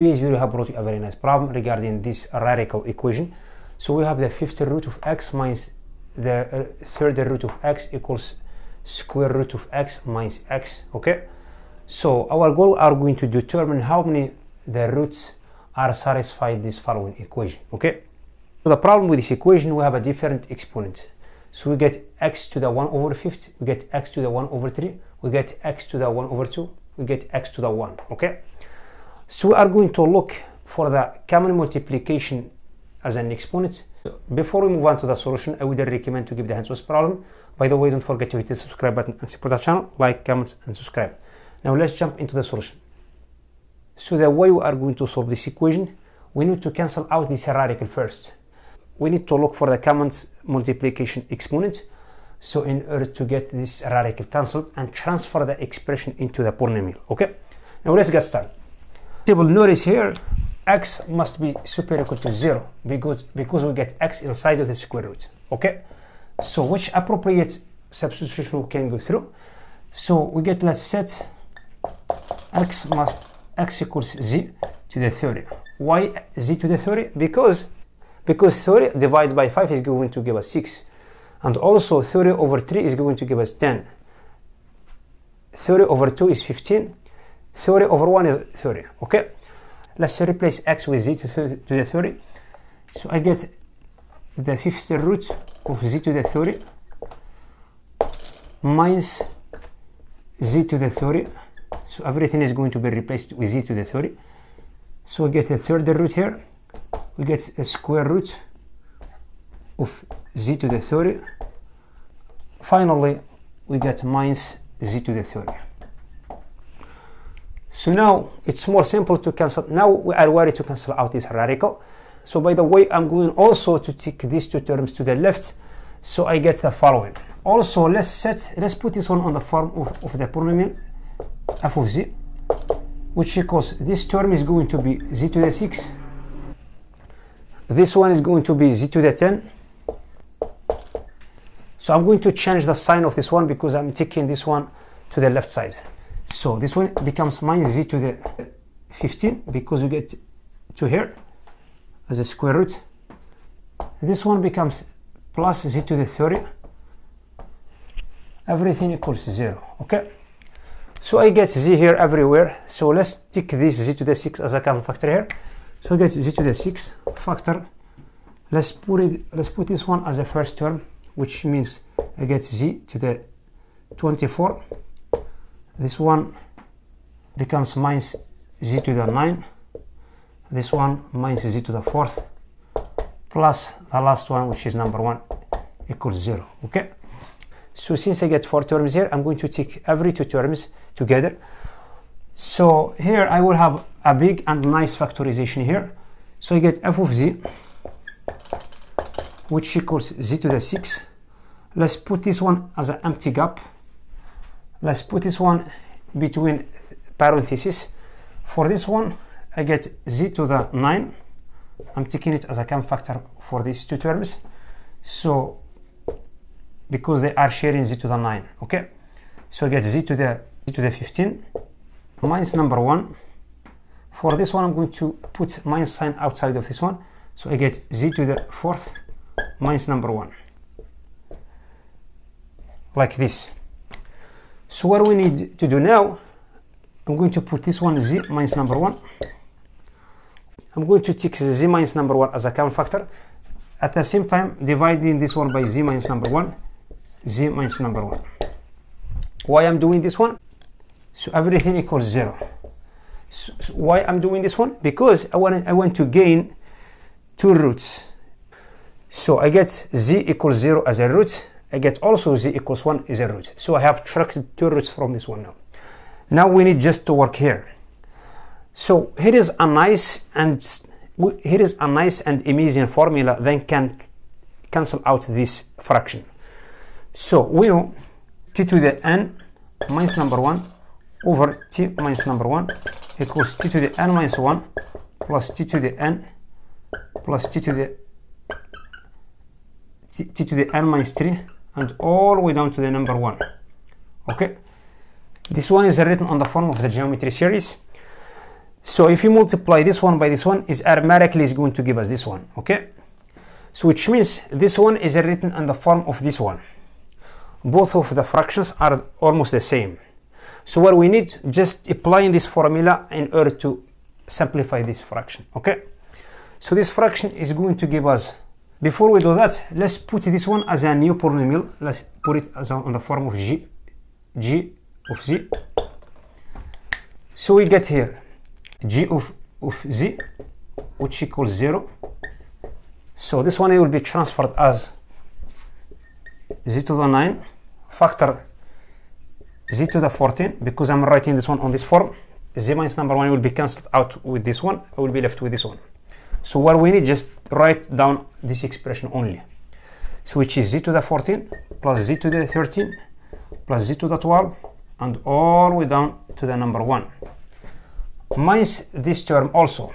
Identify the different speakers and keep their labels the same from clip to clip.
Speaker 1: This video have brought you a very nice problem regarding this radical equation. So we have the fifth root of x minus the third root of x equals square root of x minus x. Okay, so our goal are going to determine how many the roots are satisfied this following equation. Okay, so the problem with this equation, we have a different exponent. So we get x to the 1 over 5th, we get x to the 1 over 3, we get x to the 1 over 2, we get x to the 1. Okay, so we are going to look for the common multiplication as an exponent. So before we move on to the solution, I would recommend to give the hands on this problem. By the way, don't forget to hit the subscribe button and support the channel, like, comments, and subscribe. Now let's jump into the solution. So the way we are going to solve this equation, we need to cancel out this radical first. We need to look for the common multiplication exponent. So in order to get this radical cancelled and transfer the expression into the polynomial. Okay, now let's get started. Table, notice here x must be super equal to 0 because we get x inside of the square root. Okay, so which appropriate substitution we can go through? So we get, let's set x equals z to the 30. Why z to the 30? Because 30 divided by 5 is going to give us 6, and also 30 over 3 is going to give us 10. 30 over 2 is 15. 30 over 1 is 30. Okay, let's replace x with z to the 30. So I get the fifth root of z to the 30 minus z to the 30. So everything is going to be replaced with z to the 30. So we get the third root here. We get a square root of z to the 30. Finally, we get minus z to the 30. So now it's more simple to cancel. Now we are ready to cancel out this radical. So by the way, I'm going also to take these two terms to the left. So I get the following. Also, let's put this one on the form of the polynomial f of z, which equals, this term is going to be z to the 6. This one is going to be z to the 10. So I'm going to change the sign of this one because I'm taking this one to the left side. So this one becomes minus z to the 15 because we get to here as a square root. This one becomes plus z to the 30. Everything equals 0. Okay, so I get z here everywhere. So let's take this z to the 6 as a common factor here. So I get z to the 6 factor. Let's put this one as a first term, which means I get z to the 24. This one becomes minus z to the 9. This one minus z to the 4th, plus the last one, which is number 1, equals 0. Okay, so since I get 4 terms here, I'm going to take every 2 terms together. So here I will have a big and nice factorization here. So I get f of z, which equals z to the 6. Let's put this one as an empty gap. Let's put this one between parentheses. For this one, I get z to the 9. I'm taking it as a common factor for these 2 terms. So, because they are sharing z to the 9. Okay, so I get z to the 15 minus number 1. For this one, I'm going to put minus sign outside of this one. So I get z to the 4th minus number 1. Like this. So what we need to do now, I'm going to put this one z minus number 1. I'm going to take z minus number 1 as a common factor. At the same time, dividing this one by z minus number 1, z minus number 1. Why I'm doing this one? So everything equals 0. So why I'm doing this one? Because I want to gain 2 roots. So I get z equals 0 as a root. I get also z equals 1 is a root. So I have subtracted 2 roots from this one now. Now we need just to work here. So here is a nice and amazing formula that can cancel out this fraction. So we know t to the n minus number 1 over t minus number 1 equals t to the n minus 1 plus t to the n plus t to the n minus 3 and all the way down to the number 1. Okay, this one is written on the form of the geometry series. So if you multiply this one by this one, is automatically is going to give us this one. Okay, so which means this one is written in the form of this one. Both of the fractions are almost the same. So what we need, just applying this formula in order to simplify this fraction. Okay, so this fraction is going to give us, before we do that, let's put this one as a new polynomial. Let's put it as on the form of g of z. So we get here g of z, which equals 0. So this one will be transferred as z to the 9 factor z to the 14, because I'm writing this one on this form. Z minus number 1 will be cancelled out with this one. I will be left with this one. So what we need, just write down this expression only. So which is z to the 14 plus z to the 13 plus z to the 12 and all the way down to the number 1. Minus this term also.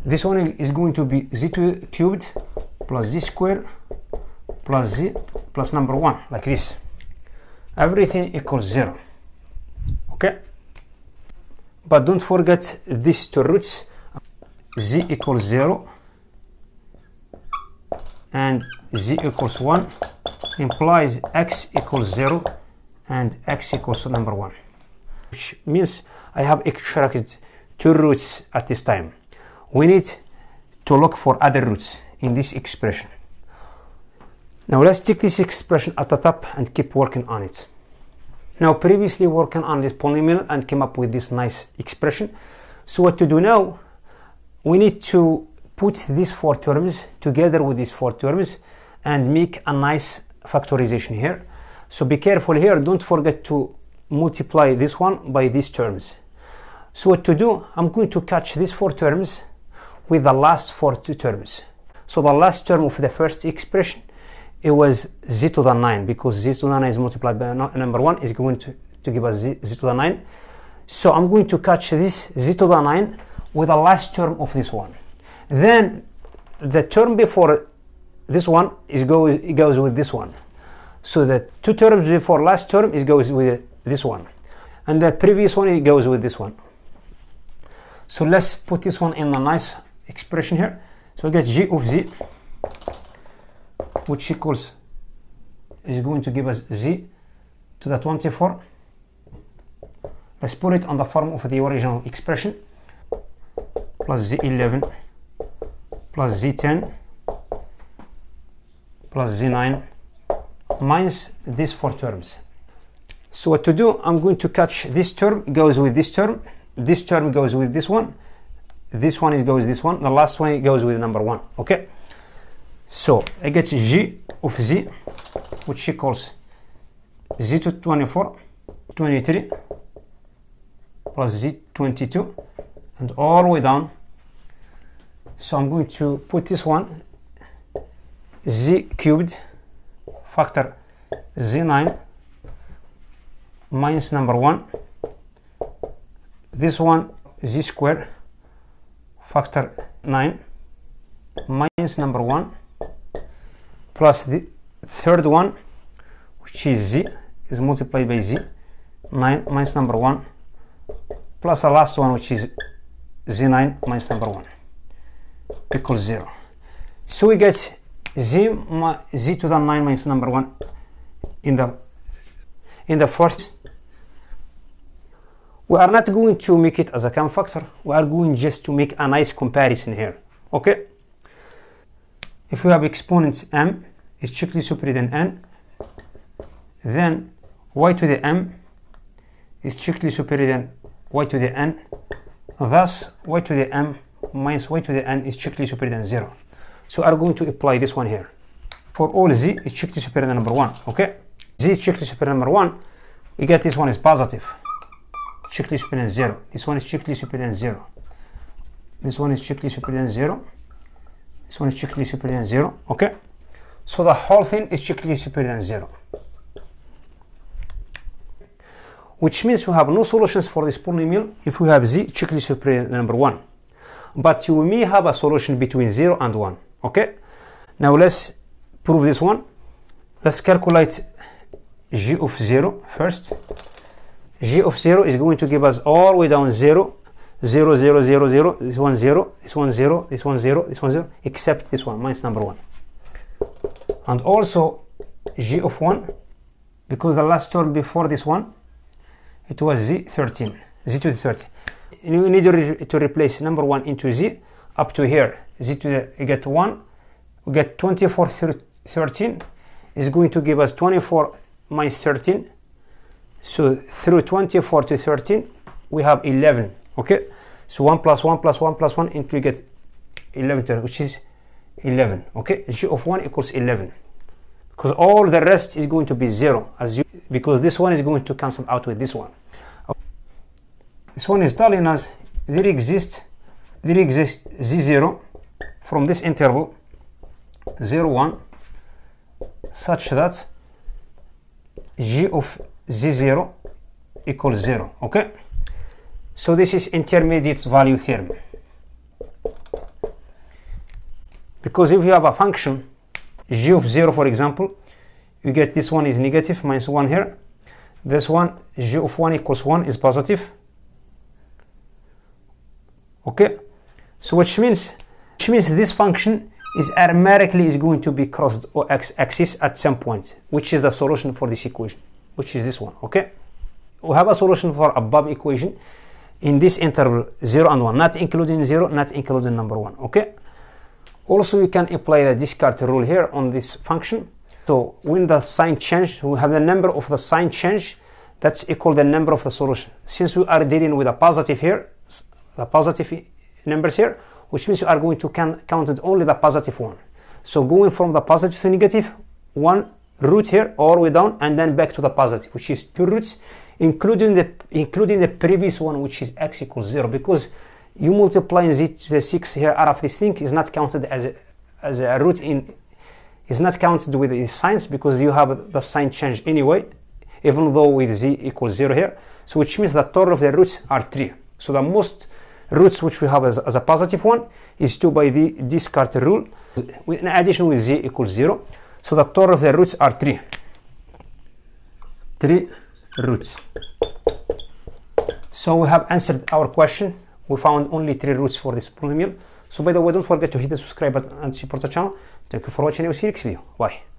Speaker 1: This one is going to be z to the cubed plus z squared plus z plus number 1, like this. Everything equals 0. Okay? But don't forget these two roots. Z equals 0 and z equals 1 implies x equals 0 and x equals number 1, which means I have extracted two roots at this time. We need to look for other roots in this expression. Now let's take this expression at the top and keep working on it. Now previously working on this polynomial and came up with this nice expression. So what to do now? We need to put these four terms together with these four terms and make a nice factorization here. So be careful here, don't forget to multiply this one by these terms. So what to do? I'm going to catch these four terms with the last two terms. So the last term of the first expression, it was z to the 9, because z to the 9 is multiplied by number 1 is going to give us z to the 9. So I'm going to catch this z to the 9 with the last term of this one. Then the term before this one it goes with this one. So the two terms before last term it goes with this one, and the previous one it goes with this one. So let's put this one in a nice expression here. So we get g of z, which equals is going to give us z to the 24. Let's put it on the form of the original expression, plus z11 plus z10 plus z9 minus these four terms. So what to do? I'm going to catch this term goes with this term goes with this one goes with this one, the last one goes with number 1. Okay, so I get g of z, which equals z to 24 23 plus z 22 and all the way down. So I'm going to put this one z cubed factor z9 minus number 1, this one z squared factor 9 minus number 1 plus the third one, which is z is multiplied by z 9 minus number 1 plus the last one, which is z9 minus number 1 equals 0. So we get z to the 9 minus number 1 in the first. We are not going to make it as a common factor, we are going just to make a nice comparison here. Okay, if we have exponent m is strictly superior than n, then y to the m is strictly superior than y to the n, thus y to the m minus y to the n is strictly superior than 0. So I'm going to apply this one here. For all z is strictly superior than number 1. Okay, z is strictly superior than number 1, we get this one is positive, strictly superior than 0. This one is strictly superior than 0. This one is strictly superior than 0. This one is strictly superior than 0. Okay, so the whole thing is strictly superior than 0, which means we have no solutions for this polynomial if we have z strictly superior than number 1, but you may have a solution between 0 and 1. Okay, now let's prove this one. Let's calculate g of 0 first. G of 0 is going to give us all the way down 0, 0, 0, 0, 0, this one 0, this one 0, this one 0, this one 0, except this one, minus number 1. And also g of 1, because the last term before this one, it was z13, z to the 30. You need to replace number 1 into z up to here. Z to the, you get 1, we get 24 13 is going to give us 24 minus 13. So through 24 to 13, we have 11. Okay, so 1 plus 1 plus 1 plus 1 until we get 11, which is 11. Okay, g of 1 equals 11, because all the rest is going to be 0, because this one is going to cancel out with this one. This one is telling us there exists z0 from this interval 0, 1, such that g of z0 equals 0. Okay, so this is intermediate value theorem, because if you have a function g of 0, for example, you get this one is negative, minus 1 here, this one g of 1 equals 1 is positive. Okay, so which means this function is arithmetically is going to be crossed or x-axis at some point, which is the solution for this equation, which is this one. Okay, we have a solution for above equation in this interval 0 and 1, not including 0, not including number 1. Okay, also you can apply the Descartes rule here on this function. So when the sign change, we have the number of the sign change that's equal the number of the solution. Since we are dealing with a positive here, the positive numbers here, which means you are going to count only the positive one. So going from the positive to negative, one root here all the way down, and then back to the positive, which is 2 roots, including the previous one, which is x equals 0, because you multiplying z to the 6 here out of this thing is not counted as a root in, is not counted with the signs, because you have the sign change anyway, even though with z equals 0 here. So which means the total of the roots are 3. So the most roots which we have as a positive one is 2 by the Descartes rule, in addition with z equals 0. So the total of the roots are 3 roots. So we have answered our question. We found only 3 roots for this polynomial. So by the way, don't forget to hit the subscribe button and support the channel. Thank you for watching. I will see you next video. Bye.